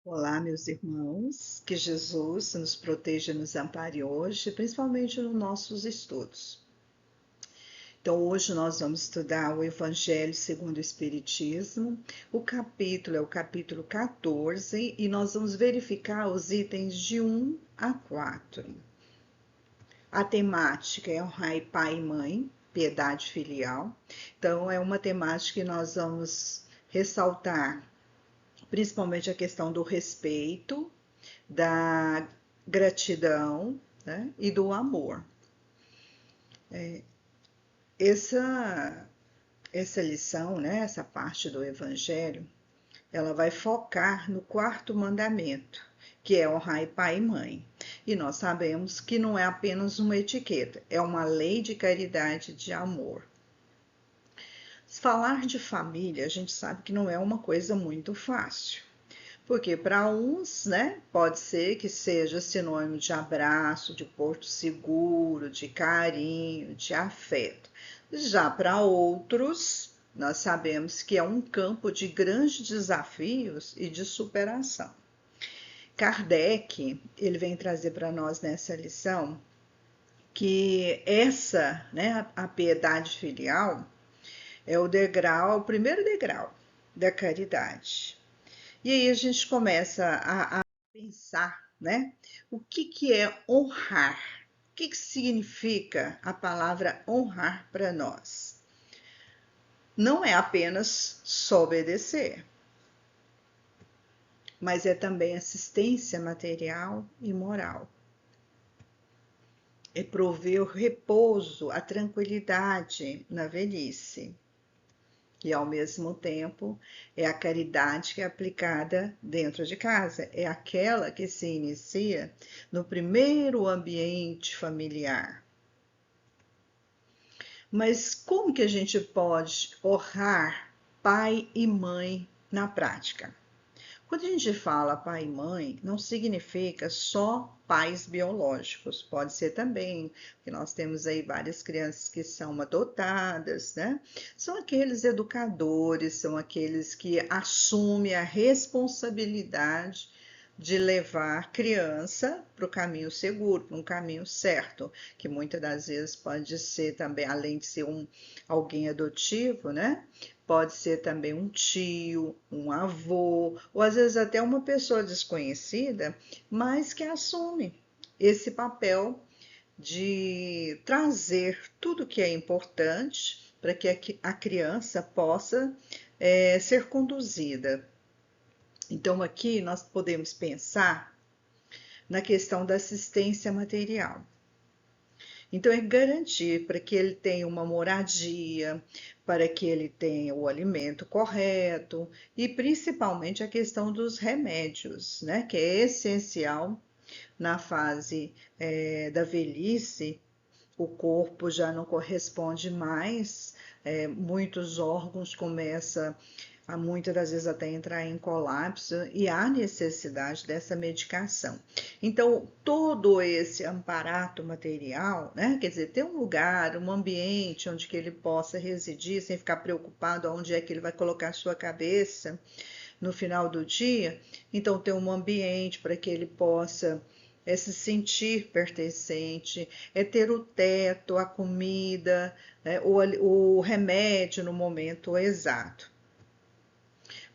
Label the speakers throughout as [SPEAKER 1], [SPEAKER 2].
[SPEAKER 1] Olá, meus irmãos, que Jesus nos proteja e nos ampare hoje, principalmente nos nossos estudos. Então, hoje nós vamos estudar o Evangelho segundo o Espiritismo. O capítulo é o capítulo 14 e nós vamos verificar os itens de 1 a 4. A temática é honrar pai e mãe, piedade filial. Então, é uma temática que nós vamos ressaltar principalmente a questão do respeito, da gratidão, né, e do amor. Essa, essa lição, né, essa parte do Evangelho, ela vai focar no quarto mandamento, que é honrar pai e mãe. E nós sabemos que não é apenas uma etiqueta, é uma lei de caridade e de amor. Falar de família, a gente sabe que não é uma coisa muito fácil. Porque para uns, né, pode ser que seja sinônimo de abraço, de porto seguro, de carinho, de afeto. Já para outros, nós sabemos que é um campo de grandes desafios e de superação. Kardec, ele vem trazer para nós nessa lição que essa, né, a piedade filial é o degrau, o primeiro degrau da caridade. E aí a gente começa a pensar, né? O que é honrar? O que significa a palavra honrar para nós? Não é apenas só obedecer, mas é também assistência material e moral. É prover o repouso, a tranquilidade na velhice. E ao mesmo tempo é a caridade que é aplicada dentro de casa, é aquela que se inicia no primeiro ambiente familiar. Mas como que a gente pode honrar pai e mãe na prática? Quando a gente fala pai e mãe, não significa só pais biológicos, pode ser também, que nós temos aí várias crianças que são adotadas, né? São aqueles educadores, são aqueles que assumem a responsabilidade de levar a criança para o caminho seguro, para um caminho certo, que muitas das vezes pode ser também, além de ser alguém adotivo, né? Pode ser também um tio, um avô, ou às vezes até uma pessoa desconhecida, mas que assume esse papel de trazer tudo que é importante para que a criança possa ser conduzida. Então, aqui nós podemos pensar na questão da assistência material. Então, é garantir para que ele tenha uma moradia, para que ele tenha o alimento correto e principalmente a questão dos remédios, né? Que é essencial na fase da velhice. O corpo já não corresponde mais, muitos órgãos começam a muitas das vezes até entrar em colapso e há necessidade dessa medicação. Então, todo esse amparato material, né, quer dizer, ter um lugar, um ambiente onde que ele possa residir sem ficar preocupado aonde é que ele vai colocar a sua cabeça no final do dia, então ter um ambiente para que ele possa se sentir pertencente, é ter o teto, a comida, né, o remédio no momento exato.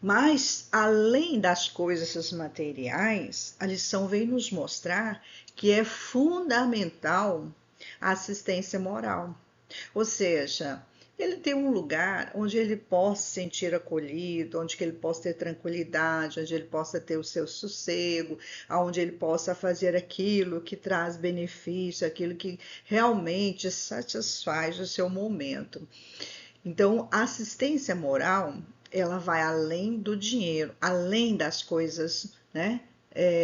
[SPEAKER 1] Mas, além das coisas materiais, a lição vem nos mostrar que é fundamental a assistência moral. Ou seja, ele tem um lugar onde ele possa se sentir acolhido, onde ele possa ter tranquilidade, onde ele possa ter o seu sossego, onde ele possa fazer aquilo que traz benefício, aquilo que realmente satisfaz o seu momento. Então, a assistência moral, ela vai além do dinheiro, além das coisas, né,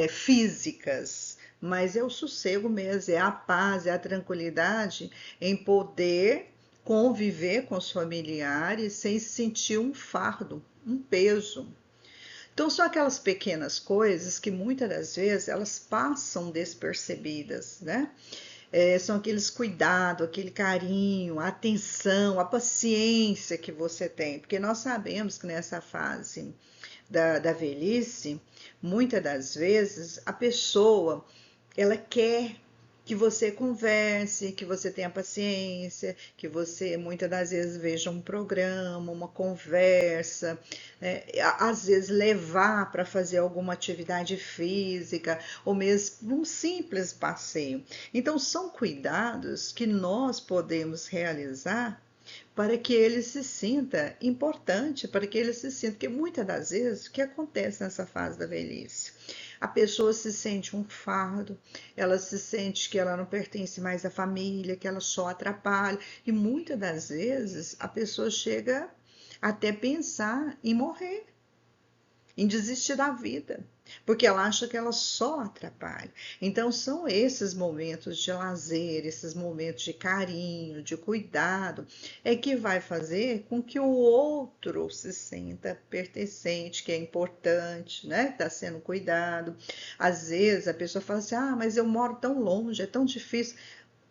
[SPEAKER 1] físicas, mas é o sossego mesmo, é a paz, é a tranquilidade em poder conviver com os familiares sem sentir um fardo, um peso. Então, são aquelas pequenas coisas que muitas das vezes elas passam despercebidas, né? São aqueles cuidados, aquele carinho, a atenção, a paciência que você tem, porque nós sabemos que nessa fase da velhice, muitas das vezes a pessoa ela quer que você converse, que você tenha paciência, que você muitas das vezes veja um programa, uma conversa, às vezes levar para fazer alguma atividade física ou mesmo um simples passeio. Então, são cuidados que nós podemos realizar para que ele se sinta importante, para que ele se sinta, porque muitas das vezes o que acontece nessa fase da velhice? A pessoa se sente um fardo, ela se sente que ela não pertence mais à família, que ela só atrapalha, e muitas das vezes a pessoa chega até pensar em morrer, em desistir da vida, porque ela acha que ela só atrapalha. Então, são esses momentos de lazer, esses momentos de carinho, de cuidado, é que vai fazer com que o outro se sinta pertencente, que é importante, né? Está sendo cuidado. Às vezes a pessoa fala assim: ah, mas eu moro tão longe, é tão difícil.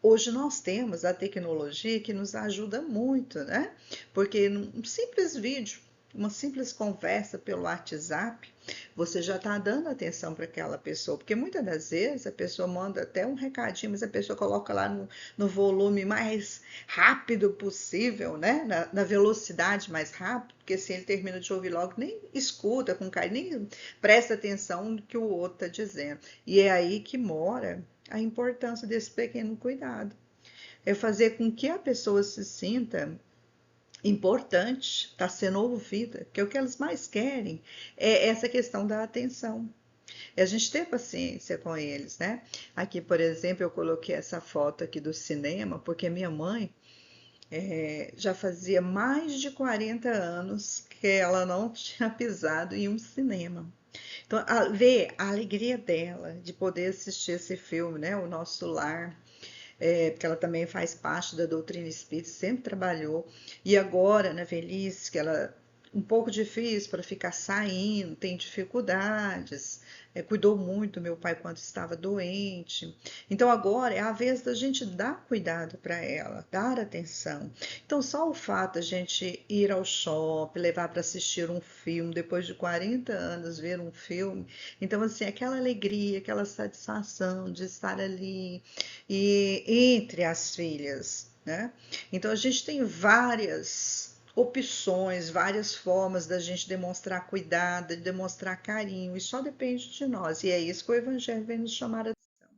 [SPEAKER 1] Hoje nós temos a tecnologia que nos ajuda muito, né? Porque num simples vídeo, uma simples conversa pelo WhatsApp, você já está dando atenção para aquela pessoa, porque muitas das vezes a pessoa manda até um recadinho, mas a pessoa coloca lá no volume mais rápido possível, né? Na velocidade mais rápida, porque se ele termina de ouvir logo, nem escuta com carinho, nem presta atenção no que o outro está dizendo. E é aí que mora a importância desse pequeno cuidado. É fazer com que a pessoa se sinta importante, está sendo ouvida, que é o que elas mais querem, é essa questão da atenção. É a gente ter paciência com eles, né? Aqui, por exemplo, eu coloquei essa foto aqui do cinema, porque minha mãe já fazia mais de 40 anos que ela não tinha pisado em um cinema. Então, ver a alegria dela de poder assistir esse filme, né? O Nosso Lar, porque ela também faz parte da doutrina espírita, sempre trabalhou, e agora na velhice, que ela um pouco difícil para ficar saindo, tem dificuldades, cuidou muito do meu pai quando estava doente. Então agora é a vez da gente dar cuidado para ela, dar atenção. Então só o fato da gente ir ao shopping, levar para assistir um filme, depois de 40 anos ver um filme, então assim, aquela alegria, aquela satisfação de estar ali e entre as filhas, né? Então a gente tem várias opções, várias formas da gente demonstrar cuidado, de demonstrar carinho, e só depende de nós. E é isso que o Evangelho vem nos chamar a atenção.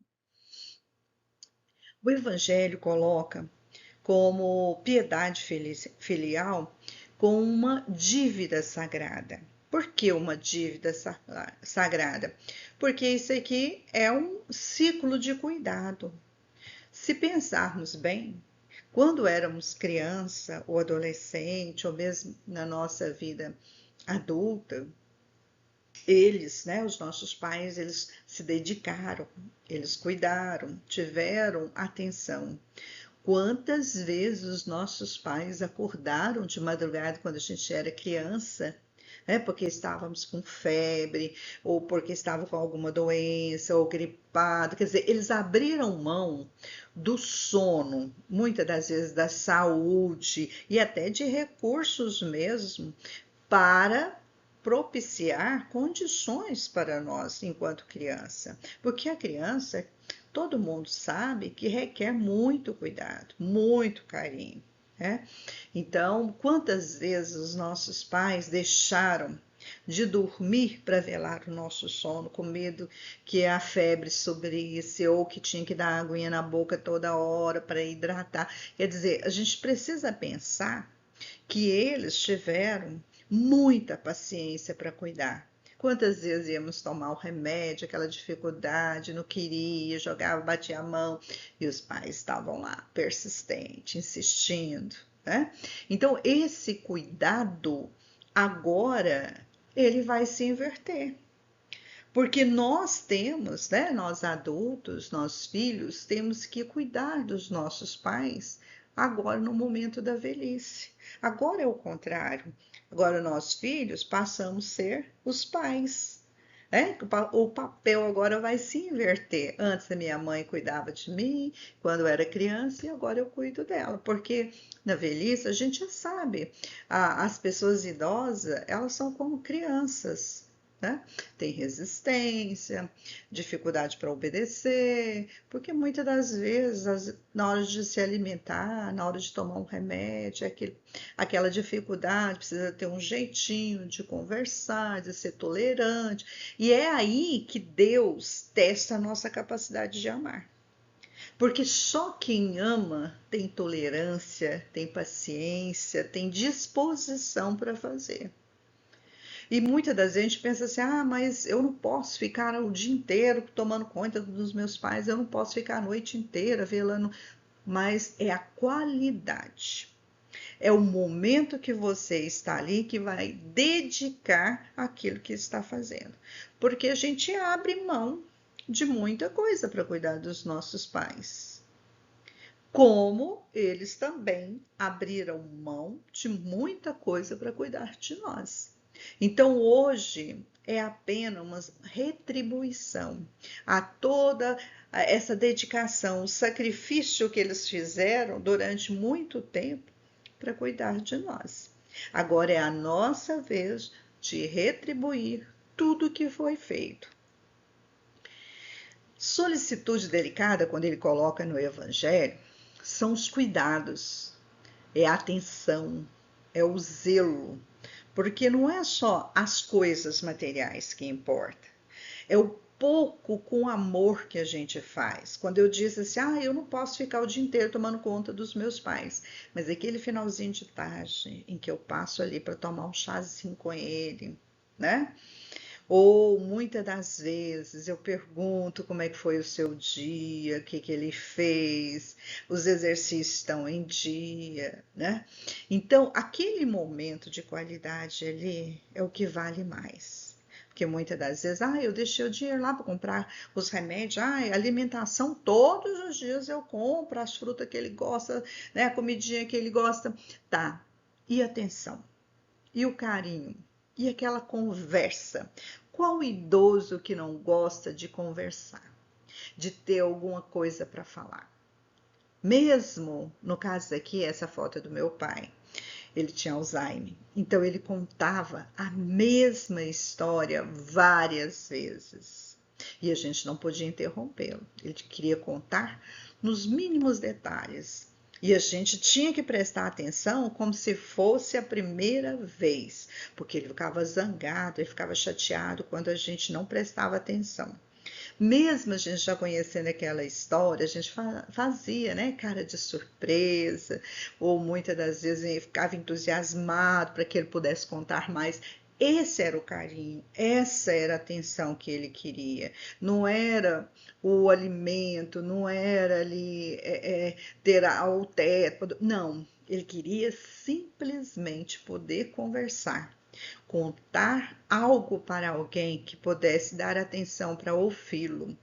[SPEAKER 1] O Evangelho coloca como piedade filial com uma dívida sagrada. Por que uma dívida sagrada? Porque isso aqui é um ciclo de cuidado. Se pensarmos bem, quando éramos criança ou adolescente, ou mesmo na nossa vida adulta, eles, né, os nossos pais, eles se dedicaram, eles cuidaram, tiveram atenção. Quantas vezes os nossos pais acordaram de madrugada quando a gente era criança, né, porque estávamos com febre, ou porque estavam com alguma doença, ou gripado, quer dizer, eles abriram mão do sono, muitas das vezes da saúde e até de recursos mesmo, para propiciar condições para nós enquanto criança, porque a criança, todo mundo sabe que requer muito cuidado, muito carinho, né? Então, quantas vezes os nossos pais deixaram de dormir para velar o nosso sono, com medo que a febre subisse ou que tinha que dar aguinha na boca toda hora para hidratar. Quer dizer, a gente precisa pensar que eles tiveram muita paciência para cuidar. Quantas vezes íamos tomar o remédio, aquela dificuldade, não queria, jogava, batia a mão, e os pais estavam lá, persistentes, insistindo, né? Então, esse cuidado, agora, ele vai se inverter. Porque nós temos, né, nós adultos, nós filhos, temos que cuidar dos nossos pais agora no momento da velhice. Agora é o contrário. Agora nós filhos passamos a ser os pais. É, o papel agora vai se inverter. Antes a minha mãe cuidava de mim quando eu era criança e agora eu cuido dela, porque na velhice a gente já sabe, as pessoas idosas, elas são como crianças, né? Tem resistência, dificuldade para obedecer, porque muitas das vezes, na hora de se alimentar, na hora de tomar um remédio, aquela dificuldade, precisa ter um jeitinho de conversar, de ser tolerante. E é aí que Deus testa a nossa capacidade de amar. Porque só quem ama tem tolerância, tem paciência, tem disposição para fazer. E muitas das vezes a gente pensa assim: ah, mas eu não posso ficar o dia inteiro tomando conta dos meus pais, eu não posso ficar a noite inteira velando. Mas é a qualidade. É o momento que você está ali que vai dedicar aquilo que está fazendo. Porque a gente abre mão de muita coisa para cuidar dos nossos pais. Como eles também abriram mão de muita coisa para cuidar de nós. Então hoje é apenas uma retribuição a toda essa dedicação, o sacrifício que eles fizeram durante muito tempo para cuidar de nós. Agora é a nossa vez de retribuir tudo que foi feito. Solicitude delicada, quando ele coloca no Evangelho, são os cuidados, é a atenção, é o zelo, porque não é só as coisas materiais que importam, é o pouco com amor que a gente faz. Quando eu disse assim, eu não posso ficar o dia inteiro tomando conta dos meus pais, mas aquele finalzinho de tarde em que eu passo ali para tomar um chazinho com ele, né? Ou muitas das vezes eu pergunto como é que foi o seu dia, o que que ele fez, os exercícios estão em dia, né? Então, aquele momento de qualidade ali é o que vale mais. Porque muitas das vezes, eu deixei o dinheiro lá para comprar os remédios, alimentação todos os dias eu compro, as frutas que ele gosta, né, a comidinha que ele gosta. Tá, e atenção? E o carinho? E aquela conversa? Qual idoso que não gosta de conversar, de ter alguma coisa para falar? Mesmo no caso aqui, essa foto é do meu pai, ele tinha Alzheimer, então ele contava a mesma história várias vezes e a gente não podia interrompê-lo. Ele queria contar nos mínimos detalhes e a gente tinha que prestar atenção como se fosse a primeira vez, porque ele ficava zangado, ele ficava chateado quando a gente não prestava atenção. Mesmo a gente já conhecendo aquela história, a gente fazia, né, cara de surpresa, ou muitas das vezes ficava entusiasmado para que ele pudesse contar mais. Esse era o carinho, essa era a atenção que ele queria. Não era o alimento, não era ali ter o teto, não. Ele queria simplesmente poder conversar, contar algo para alguém que pudesse dar atenção para ouvi-lo.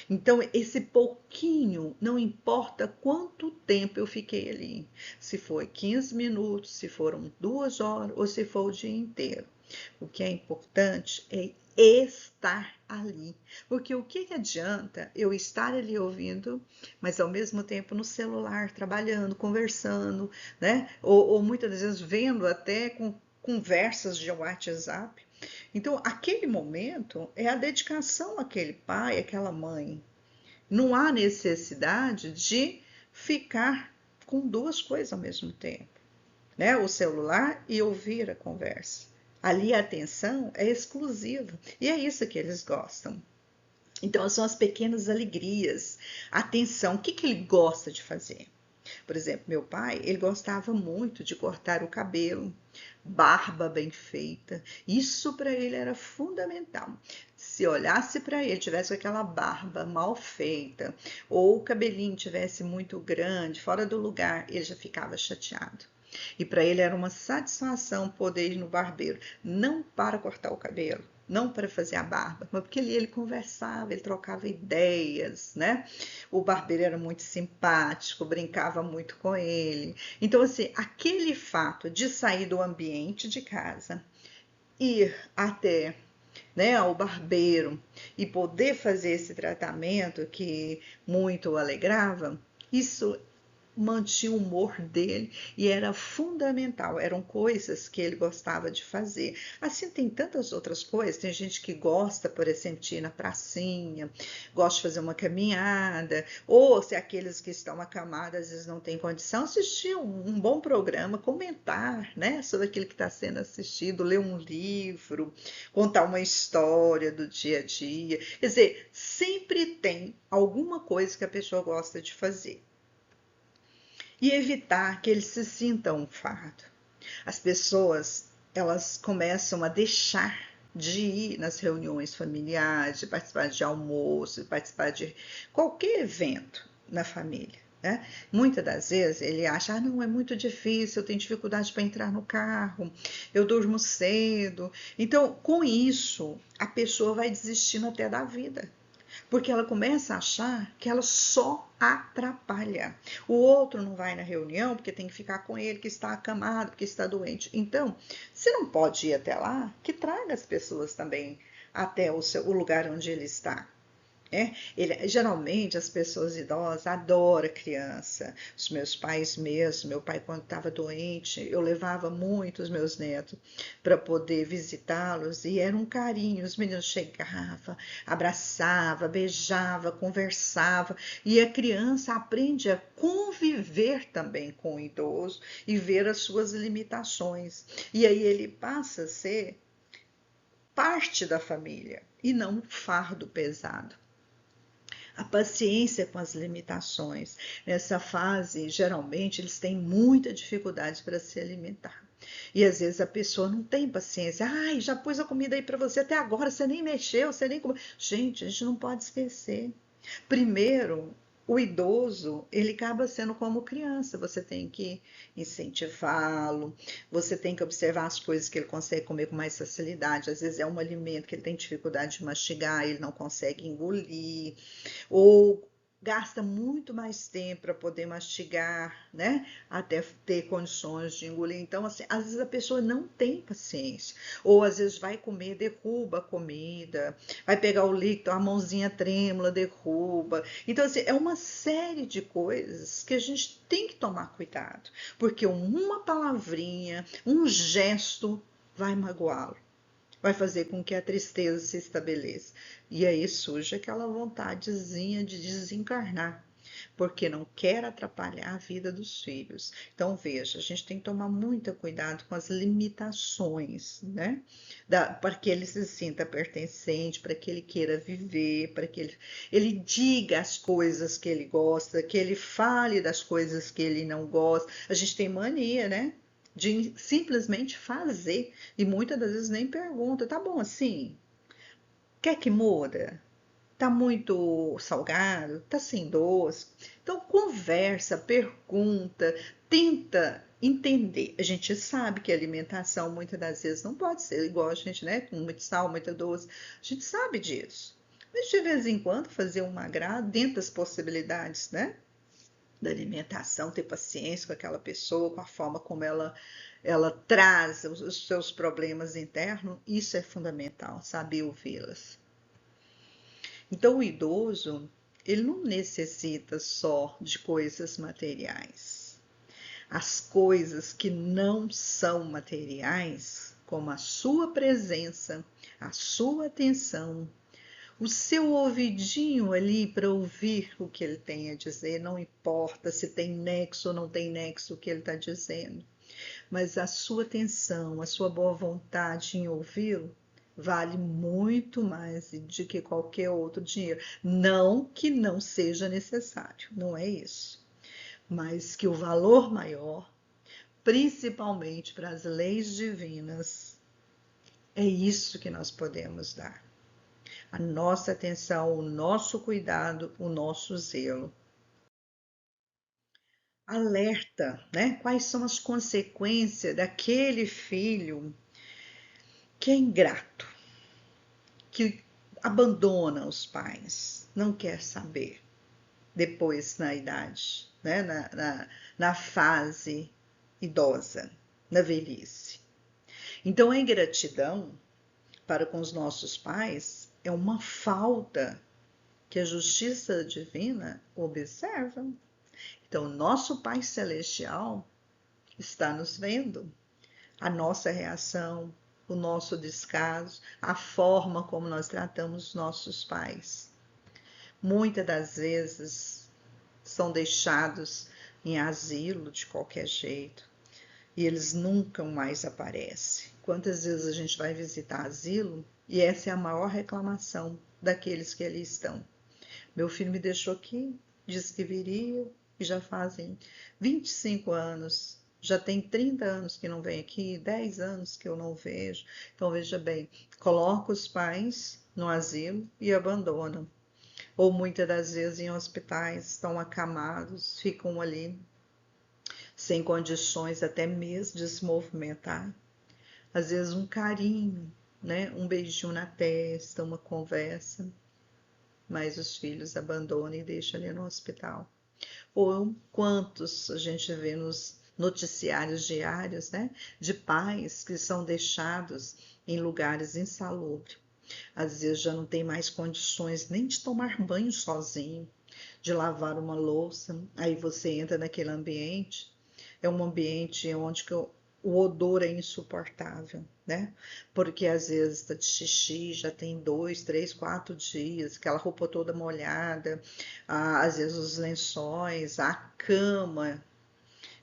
[SPEAKER 1] Então, esse pouquinho, não importa quanto tempo eu fiquei ali, se foi 15 minutos, se foram 2 horas ou se for o dia inteiro. O que é importante é estar ali. Porque o que adianta eu estar ali ouvindo, mas ao mesmo tempo no celular, trabalhando, conversando, né? Ou muitas vezes vendo até com conversas de WhatsApp. Então, aquele momento é a dedicação àquele pai, àquela mãe. Não há necessidade de ficar com duas coisas ao mesmo tempo, né? O celular e ouvir a conversa. Ali a atenção é exclusiva e é isso que eles gostam. Então, são as pequenas alegrias. Atenção, o que que ele gosta de fazer? Por exemplo, meu pai, ele gostava muito de cortar o cabelo, barba bem feita. Isso para ele era fundamental. Se olhasse para ele, tivesse aquela barba mal feita, ou o cabelinho tivesse muito grande, fora do lugar, ele já ficava chateado. E para ele era uma satisfação poder ir no barbeiro, não para cortar o cabelo, não para fazer a barba, mas porque ele conversava, ele trocava ideias, né? O barbeiro era muito simpático, brincava muito com ele. Então, assim, aquele fato de sair do ambiente de casa, ir até né, ao barbeiro e poder fazer esse tratamento que muito o alegrava, isso mantinha o humor dele e era fundamental, eram coisas que ele gostava de fazer. Assim, tem tantas outras coisas, tem gente que gosta, por exemplo, de ir na pracinha, gosta de fazer uma caminhada, ou se aqueles que estão acamados às vezes não têm condição, assistir um bom programa, comentar, né, sobre aquilo que está sendo assistido, ler um livro, contar uma história do dia a dia. Quer dizer, sempre tem alguma coisa que a pessoa gosta de fazer e evitar que eles se sintam um fardo. As pessoas, elas começam a deixar de ir nas reuniões familiares, de participar de almoço, de participar de qualquer evento na família. Né? Muitas das vezes ele acha, ah, não, é muito difícil, eu tenho dificuldade para entrar no carro, eu durmo cedo. Então, com isso, a pessoa vai desistindo até da vida, porque ela começa a achar que ela só atrapalha. O outro não vai na reunião porque tem que ficar com ele, que está acamado, porque está doente. Então, se não pode ir até lá, que traga as pessoas também até o lugar onde ele está. Geralmente as pessoas idosas adoram criança. Os meus pais mesmo, meu pai quando estava doente, eu levava muito os meus netos para poder visitá-los e era um carinho. Os meninos chegavam, abraçava, beijava, conversava e a criança aprende a conviver também com o idoso e ver as suas limitações. E aí ele passa a ser parte da família e não um fardo pesado. A paciência com as limitações. Nessa fase, geralmente, eles têm muita dificuldade para se alimentar. E às vezes a pessoa não tem paciência. Ai, já pus a comida aí para você até agora, você nem mexeu, você nem comeu. Gente, a gente não pode esquecer. Primeiro, o idoso, ele acaba sendo como criança. Você tem que incentivá-lo, você tem que observar as coisas que ele consegue comer com mais facilidade. Às vezes é um alimento que ele tem dificuldade de mastigar, ele não consegue engolir ou gasta muito mais tempo para poder mastigar, né? Até ter condições de engolir. Então, assim, às vezes a pessoa não tem paciência, ou às vezes vai comer, derruba a comida, vai pegar o líquido, a mãozinha trêmula, derruba. Então, assim, é uma série de coisas que a gente tem que tomar cuidado, porque uma palavrinha, um gesto vai magoá-lo, vai fazer com que a tristeza se estabeleça. E aí surge aquela vontadezinha de desencarnar, porque não quer atrapalhar a vida dos filhos. Então, veja, a gente tem que tomar muito cuidado com as limitações, né? Para que ele se sinta pertencente, para que ele queira viver, para que ele diga as coisas que ele gosta, que ele fale das coisas que ele não gosta. A gente tem mania, né? De simplesmente fazer e muitas das vezes nem pergunta, tá bom assim? Quer que muda? Tá muito salgado? Tá sem doce? Então conversa, pergunta, tenta entender. A gente sabe que a alimentação muitas das vezes não pode ser igual a gente, né? Com muito sal, muita doce. A gente sabe disso. Mas de vez em quando fazer um agrado dentro das possibilidades, né? Da alimentação, ter paciência com aquela pessoa, com a forma como ela traz os seus problemas internos, isso é fundamental, saber ouvi-las. Então, o idoso, ele não necessita só de coisas materiais. As coisas que não são materiais, como a sua presença, a sua atenção, o seu ouvidinho ali para ouvir o que ele tem a dizer, não importa se tem nexo ou não tem nexo o que ele está dizendo, mas a sua atenção, a sua boa vontade em ouvi-lo, vale muito mais do que qualquer outro dinheiro. Não que não seja necessário, não é isso, mas que o valor maior, principalmente para as leis divinas, é isso que nós podemos dar. A nossa atenção, o nosso cuidado, o nosso zelo. Alerta, né? Quais são as consequências daquele filho que é ingrato, que abandona os pais, não quer saber depois na idade, né? Na fase idosa, na velhice. Então a ingratidão para com os nossos pais é uma falta que a justiça divina observa. Então, nosso Pai Celestial está nos vendo, a nossa reação, o nosso descaso, a forma como nós tratamos os nossos pais. Muitas das vezes são deixados em asilo de qualquer jeito e eles nunca mais aparecem. Quantas vezes a gente vai visitar asilo e essa é a maior reclamação daqueles que ali estão. Meu filho me deixou aqui, disse que viria e já fazem 25 anos. Já tem 30 anos que não vem aqui, 10 anos que eu não vejo. Então, veja bem, coloca os pais no asilo e abandonam. Ou muitas das vezes em hospitais, estão acamados, ficam ali sem condições até mesmo de se movimentar. Às vezes um carinho, né? Um beijinho na testa, uma conversa, mas os filhos abandonam e deixam ali no hospital. Ou quantos a gente vê nos noticiários diários, né? De pais que são deixados em lugares insalubres. Às vezes já não tem mais condições nem de tomar banho sozinho, de lavar uma louça. Aí você entra naquele ambiente, é um ambiente onde o odor é insuportável, né? Porque às vezes está de xixi, já tem 2, 3, 4 dias, aquela roupa toda molhada, às vezes os lençóis, a cama.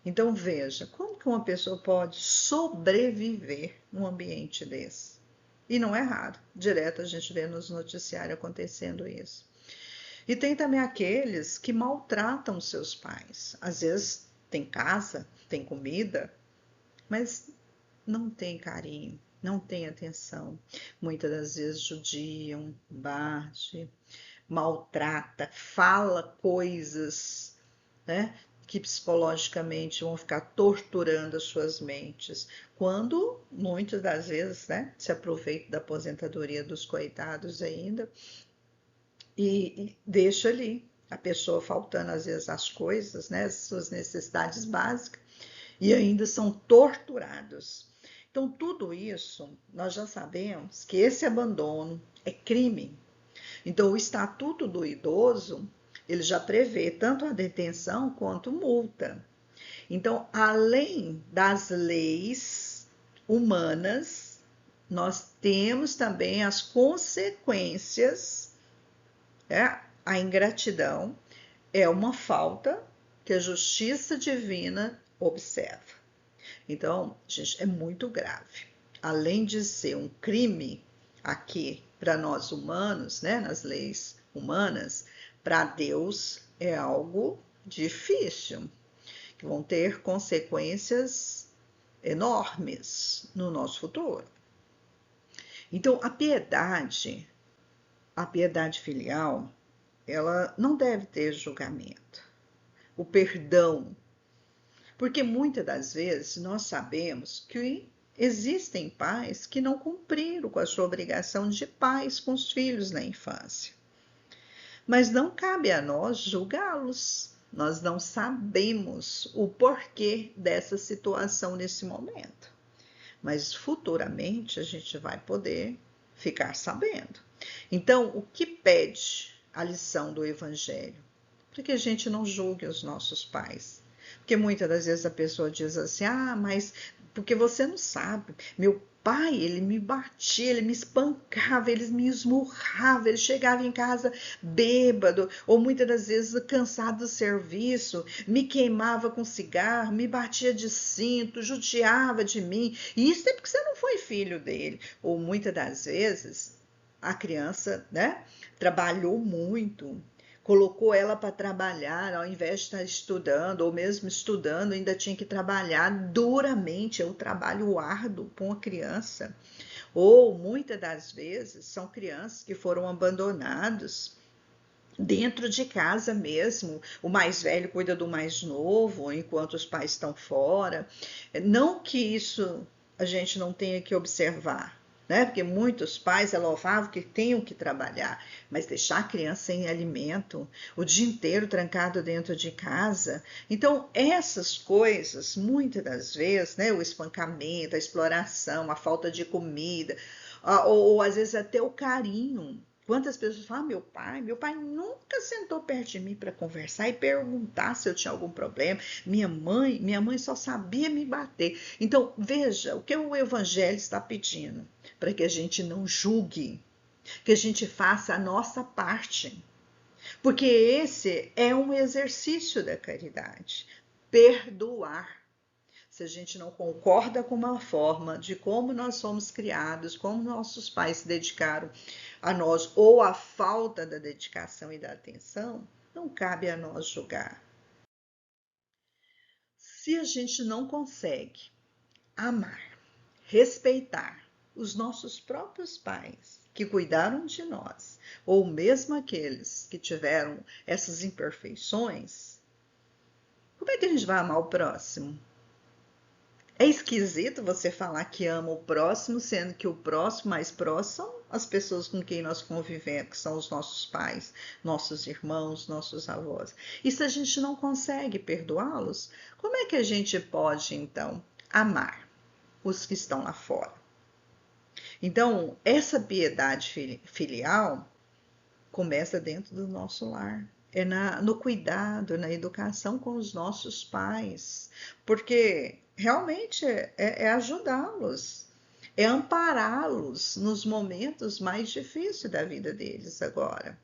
[SPEAKER 1] Então veja, como que uma pessoa pode sobreviver num ambiente desse? E não é raro, direto a gente vê nos noticiários acontecendo isso. E tem também aqueles que maltratam seus pais. Às vezes tem casa, tem comida, mas não tem carinho, não tem atenção. Muitas das vezes judiam, bate, maltrata, fala coisas, né, que psicologicamente vão ficar torturando as suas mentes, quando muitas das vezes, né, se aproveita da aposentadoria dos coitados ainda e deixa ali a pessoa faltando às vezes as coisas, né, as suas necessidades básicas, e ainda são torturados. Então, tudo isso nós já sabemos que esse abandono é crime. Então, o Estatuto do Idoso, ele já prevê tanto a detenção quanto multa. Então, além das leis humanas, nós temos também as consequências, né? A ingratidão é uma falta que a justiça divina observa. Então, gente, é muito grave. Além de ser um crime aqui para nós humanos, né, nas leis humanas, para Deus é algo difícil, que vão ter consequências enormes no nosso futuro. Então, a piedade filial, ela não deve ter julgamento. O perdão, porque muitas das vezes nós sabemos que existem pais que não cumpriram com a sua obrigação de pais com os filhos na infância. Mas não cabe a nós julgá-los. Nós não sabemos o porquê dessa situação nesse momento. Mas futuramente a gente vai poder ficar sabendo. Então, o que pede a lição do Evangelho? Para que a gente não julgue os nossos pais. Porque muitas das vezes a pessoa diz assim, mas porque você não sabe, meu pai, ele me batia, ele me espancava, ele me esmurrava, ele chegava em casa bêbado, ou muitas das vezes cansado do serviço, me queimava com cigarro, me batia de cinto, judiava de mim, e isso é porque você não foi filho dele. Ou muitas das vezes a criança, né, trabalhou muito, colocou ela para trabalhar, ao invés de estar estudando, ou mesmo estudando, ainda tinha que trabalhar duramente, é um trabalho árduo para uma criança. Ou, muitas das vezes, são crianças que foram abandonados dentro de casa mesmo. O mais velho cuida do mais novo, enquanto os pais estão fora. Não que isso a gente não tenha que observar, né? Porque muitos pais é louvável que tenham que trabalhar, mas deixar a criança sem alimento, o dia inteiro trancado dentro de casa. Então, essas coisas, muitas das vezes, né? O espancamento, a exploração, a falta de comida, ou às vezes até o carinho. Quantas pessoas falam, meu pai nunca sentou perto de mim para conversar e perguntar se eu tinha algum problema. Minha mãe só sabia me bater. Então, veja, o que o evangelho está pedindo? Para que a gente não julgue, que a gente faça a nossa parte. Porque esse é um exercício da caridade. Perdoar. Se a gente não concorda com uma forma de como nós somos criados, como nossos pais se dedicaram a nós, ou a falta da dedicação e da atenção, não cabe a nós julgar. Se a gente não consegue amar, respeitar os nossos próprios pais que cuidaram de nós, ou mesmo aqueles que tiveram essas imperfeições, como é que a gente vai amar o próximo? É esquisito você falar que ama o próximo, sendo que o próximo mais próximo são as pessoas com quem nós convivemos, que são os nossos pais, nossos irmãos, nossos avós. E se a gente não consegue perdoá-los, como é que a gente pode, então, amar os que estão lá fora? Então, essa piedade filial começa dentro do nosso lar. É no cuidado, na educação com os nossos pais. Porque realmente é ajudá-los, é ampará-los nos momentos mais difíceis da vida deles agora.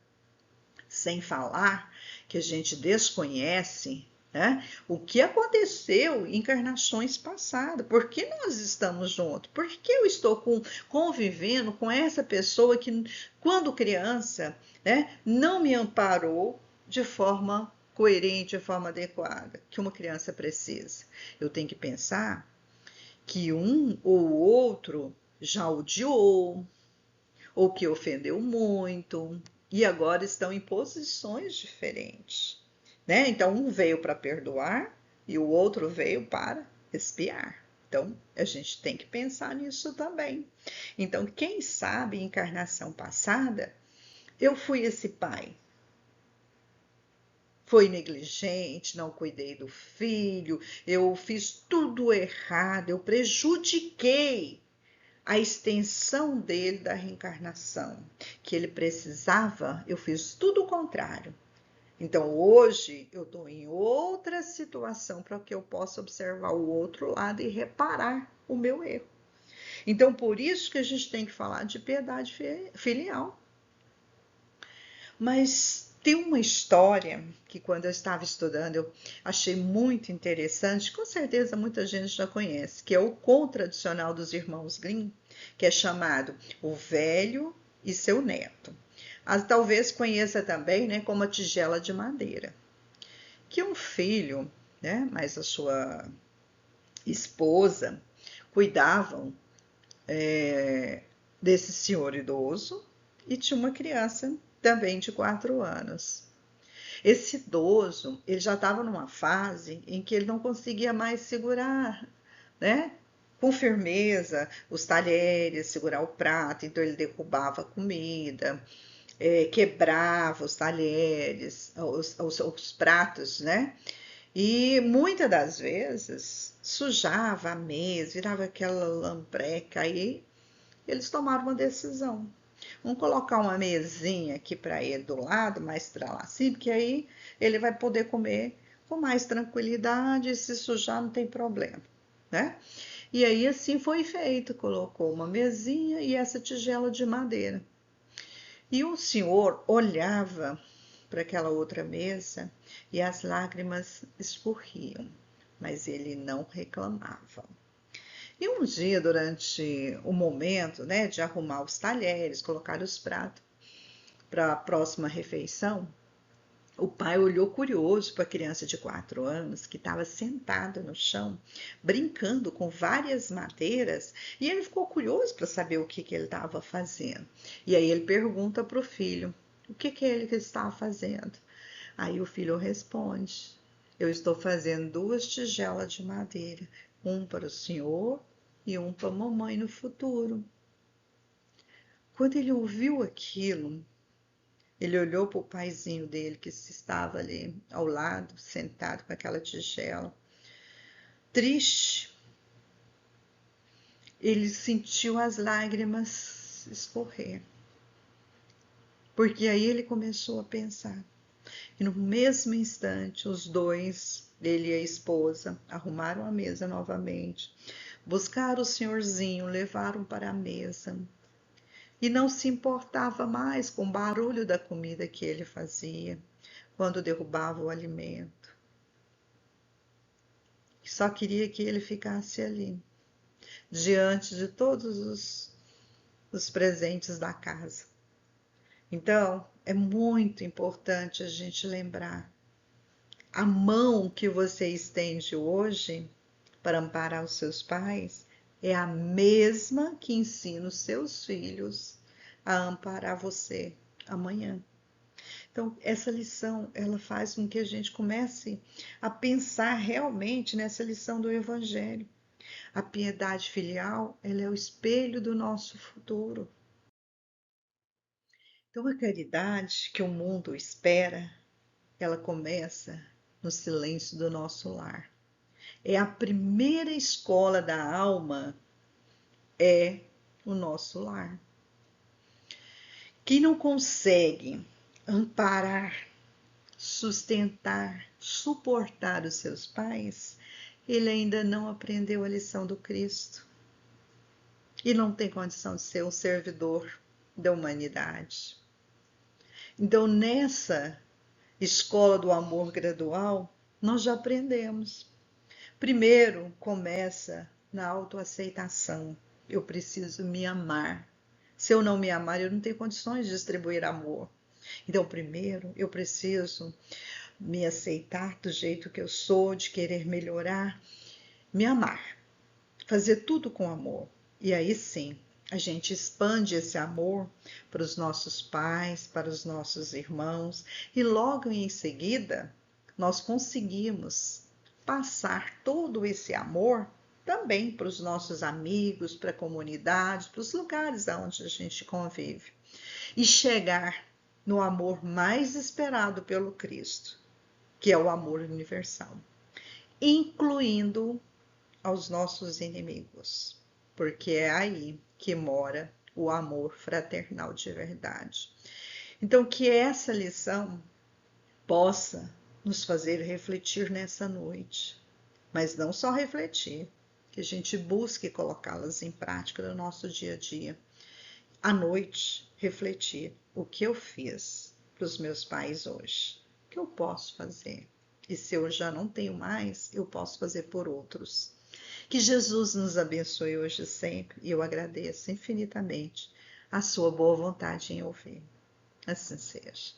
[SPEAKER 1] Sem falar que a gente desconhece, né, o que aconteceu em encarnações passadas. Por que nós estamos juntos? Por que eu estou convivendo com essa pessoa que, quando criança, né, não me amparou de forma coerente, de forma adequada, que uma criança precisa? Eu tenho que pensar que um ou outro já odiou, ou que ofendeu muito, e agora estão em posições diferentes, né? Então, um veio para perdoar e o outro veio para expiar. Então, a gente tem que pensar nisso também. Então, quem sabe, em encarnação passada, eu fui esse pai. Foi negligente, não cuidei do filho, eu fiz tudo errado, eu prejudiquei a extensão dele da reencarnação, que ele precisava, eu fiz tudo o contrário. Então hoje eu estou em outra situação para que eu possa observar o outro lado e reparar o meu erro. Então por isso que a gente tem que falar de piedade filial. Mas tem uma história que quando eu estava estudando eu achei muito interessante, com certeza muita gente já conhece, que é o conto tradicional dos irmãos Grimm, que é chamado O Velho e Seu Neto. Talvez conheça também, né, como a tigela de madeira, que um filho, né, mas a sua esposa cuidavam desse senhor idoso e tinha uma criança também de 4 anos. Esse idoso, ele já estava numa fase em que ele não conseguia mais segurar, né, com firmeza os talheres, segurar o prato, então ele derrubava a comida, quebrava os talheres, os pratos, né? E muitas das vezes sujava a mesa, virava aquela lampreca, aí eles tomaram uma decisão. Vamos colocar uma mesinha aqui para ele do lado, mais para lá, assim, porque aí ele vai poder comer com mais tranquilidade, e se sujar não tem problema, né? E aí assim foi feito, colocou uma mesinha e essa tigela de madeira. E o senhor olhava para aquela outra mesa e as lágrimas escorriam, mas ele não reclamava. E um dia, durante o momento, né, de arrumar os talheres, colocar os pratos para a próxima refeição, o pai olhou curioso para a criança de 4 anos que estava sentada no chão, brincando com várias madeiras, e ele ficou curioso para saber o que ele estava fazendo. E aí ele pergunta para o filho, o que é ele que estava fazendo? Aí o filho responde, eu estou fazendo 2 tigelas de madeira, um para o senhor e um para a mamãe no futuro. Quando ele ouviu aquilo, ele olhou para o paizinho dele que estava ali ao lado, sentado com aquela tigela, triste. Ele sentiu as lágrimas escorrer. Porque aí ele começou a pensar. E no mesmo instante, os dois, ele e a esposa, arrumaram a mesa novamente, buscaram o senhorzinho, levaram para a mesa. E não se importava mais com o barulho da comida que ele fazia, quando derrubava o alimento. Só queria que ele ficasse ali, diante de todos os presentes da casa. Então, é muito importante a gente lembrar. A mão que você estende hoje para amparar os seus pais é a mesma que ensina os seus filhos a amparar você amanhã. Então, essa lição, ela faz com que a gente comece a pensar realmente nessa lição do Evangelho. A piedade filial, ela é o espelho do nosso futuro. Então, a caridade que o mundo espera, ela começa no silêncio do nosso lar. É a primeira escola da alma, é o nosso lar. Quem não consegue amparar, sustentar, suportar os seus pais, ele ainda não aprendeu a lição do Cristo. E não tem condição de ser um servidor da humanidade. Então, nessa escola do amor gradual, nós já aprendemos. Primeiro, começa na autoaceitação. Eu preciso me amar. Se eu não me amar, eu não tenho condições de distribuir amor. Então, primeiro, eu preciso me aceitar do jeito que eu sou, de querer melhorar, me amar, fazer tudo com amor. E aí sim, a gente expande esse amor para os nossos pais, para os nossos irmãos, e logo em seguida nós conseguimos passar todo esse amor também para os nossos amigos, para a comunidade, para os lugares onde a gente convive. E chegar no amor mais esperado pelo Cristo, que é o amor universal, incluindo aos nossos inimigos, porque é aí que mora o amor fraternal de verdade. Então, que essa lição possa nos fazer refletir nessa noite, mas não só refletir, que a gente busque colocá-las em prática no nosso dia a dia. À noite, refletir o que eu fiz para os meus pais hoje, o que eu posso fazer. E se eu já não tenho mais, eu posso fazer por outros. Que Jesus nos abençoe hoje e sempre, e eu agradeço infinitamente a sua boa vontade em ouvir. Assim seja.